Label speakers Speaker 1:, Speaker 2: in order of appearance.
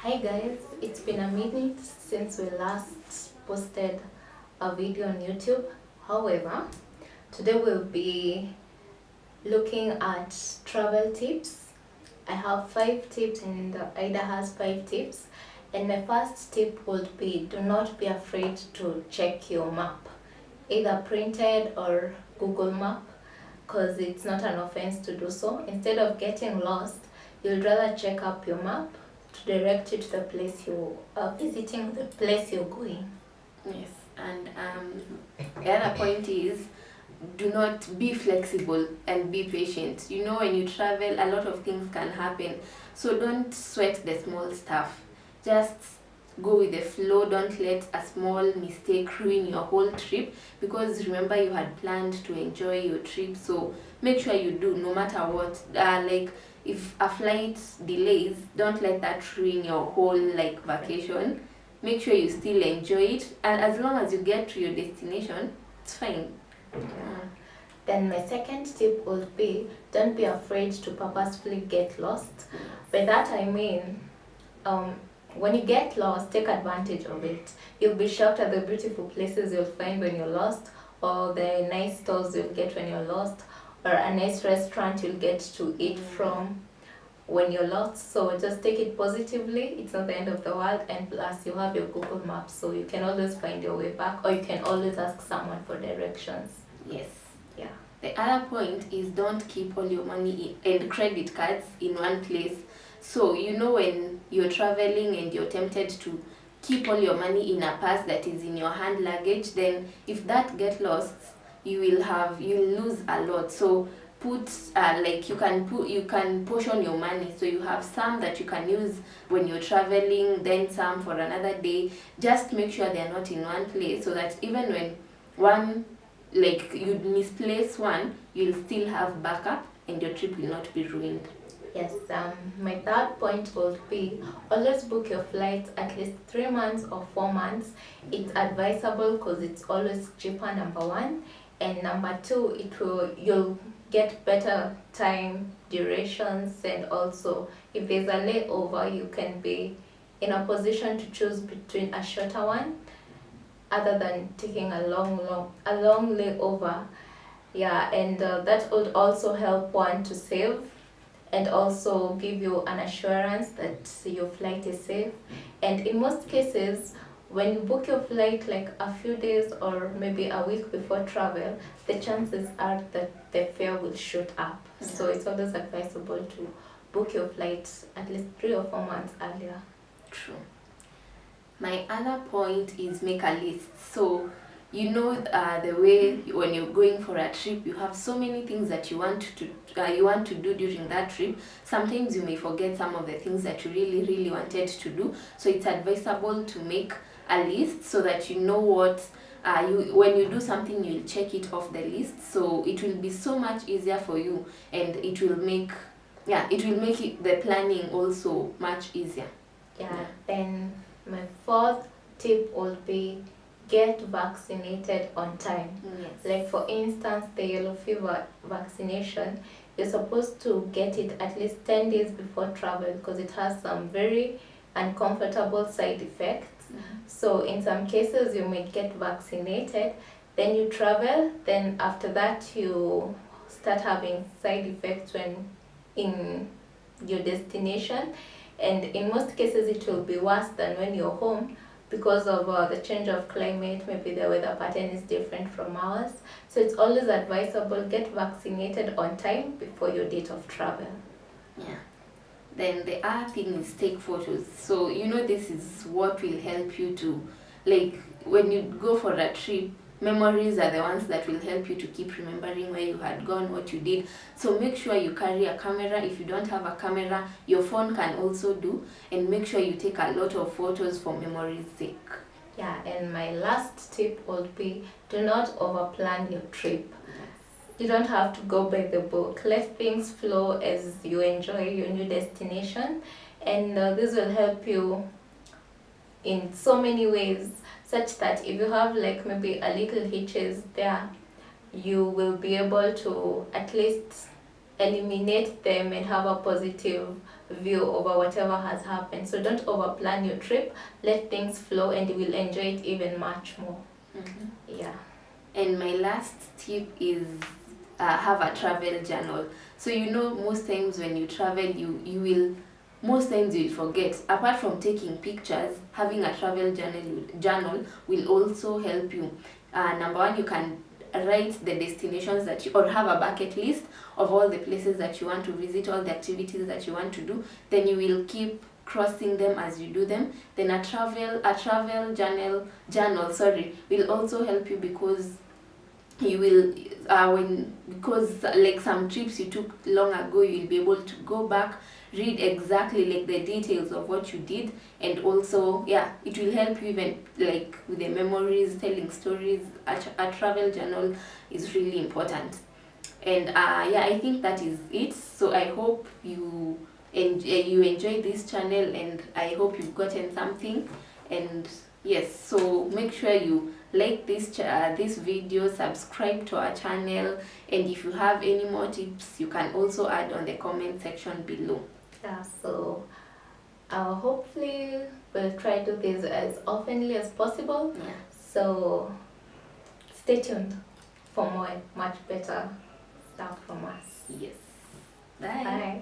Speaker 1: Hi guys, it's been a minute since we last posted a video on YouTube. However, today we'll be looking at travel tips. I have 5 tips and Ida has 5 tips. And my first tip would be do not be afraid to check your map, either printed or Google Map, because it's not an offense to do so. Instead of getting lost, you'd rather check up your map to direct you to the place you are visiting, the place you're going.
Speaker 2: Yes, and the other point is do not be flexible and be patient. You know, when you travel, a lot of things can happen, so don't sweat the small stuff. Just go with the flow. Don't let a small mistake ruin your whole trip, because remember you had planned to enjoy your trip, so make sure you do, no matter what. Like if a flight delays, don't let that ruin your whole vacation. Make sure you still enjoy it, and as long as you get to your destination, it's fine.
Speaker 1: Yeah. Then my second tip would be don't be afraid to purposefully get lost. By that I mean, when you get lost, take advantage of it. You'll be shocked at the beautiful places you'll find when you're lost, or the nice stores you'll get when you're lost, or a nice restaurant you'll get to eat from when you're lost. So just take it positively. It's not the end of the world, and plus you have your Google Maps, so you can always find your way back, or you can always ask someone for directions.
Speaker 2: Yes.
Speaker 1: Yeah.
Speaker 2: The other point is don't keep all your money and credit cards in one place. So you know, when you're traveling and you're tempted to keep all your money in a purse that is in your hand luggage, then if that get lost, you'll lose a lot. So put you can portion your money, so you have some that you can use when you're traveling, then some for another day. Just make sure they're not in one place, so that even when one you misplace one, you'll still have backup and your trip will not be ruined.
Speaker 1: Yes, my third point would be always book your flights at least 3 months or 4 months. It's advisable because it's always cheaper, number one, and number two, you'll get better time durations, and also if there's a layover, you can be in a position to choose between a shorter one other than taking a long layover. Yeah, and that would also help one to save, and also give you an assurance that your flight is safe. And in most cases, when you book your flight like a few days or maybe a week before travel, the chances are that the fare will shoot up.
Speaker 2: Yeah.
Speaker 1: So it's always advisable to book your flights at least 3 or 4 months earlier.
Speaker 2: True. My other point is make a list. So you know, the way when you're going for a trip, you have so many things that you want to do during that trip. Sometimes you may forget some of the things that you really wanted to do, so it's advisable to make a list so that you know what when you do something, you'll check it off the list, so it will be so much easier for you, and it will make the planning also much easier.
Speaker 1: Yeah, then my fourth tip would be get vaccinated on time.
Speaker 2: Yes.
Speaker 1: Like for instance, the yellow fever vaccination, you're supposed to get it at least 10 days before travel, because it has some very uncomfortable side effects. So in some cases you may get vaccinated, then you travel, then after that you start having side effects when in your destination, and in most cases it will be worse than when you're home, because of the change of climate. Maybe the weather pattern is different from ours, so it's always advisable get vaccinated on time before your date of travel.
Speaker 2: Yeah. Then the other thing is take photos. So you know, this is what will help you to, when you go for a trip, memories are the ones that will help you to keep remembering where you had gone, what you did. So make sure you carry a camera. If you don't have a camera, your phone can also do, and make sure you take a lot of photos for memory's sake.
Speaker 1: Yeah, and my last tip would be do not overplan your trip. You don't have to go by the book. Let things flow as you enjoy your new destination, and this will help you in so many ways, such that if you have maybe a little hitches there, you will be able to at least eliminate them and have a positive view over whatever has happened. So don't overplan your trip, let things flow, and you will enjoy it even much more. Yeah.
Speaker 2: And my last tip is have a travel journal. So most times when you travel, you will most times you'll forget. Apart from taking pictures, having a travel journal will also help you. Number one, you can write the destinations that you, or have a bucket list of all the places that you want to visit, all the activities that you want to do. Then you will keep crossing them as you do them. Then a travel journal will also help you, because you will because like some trips you took long ago, you'll be able to go back, read exactly like the details of what you did, and also it will help you even like with the memories, telling stories. A travel journal is really important. And I think that is it. So I hope you enjoy this channel, and I hope you've gotten something. And yes, so make sure you like this video, subscribe to our channel, and if you have any more tips, you can also add on the comment section below.
Speaker 1: Yeah, so hopefully we'll try to do this as oftenly as possible.
Speaker 2: Yeah.
Speaker 1: So stay tuned for more much better stuff from us.
Speaker 2: Yes. Bye.
Speaker 1: Bye.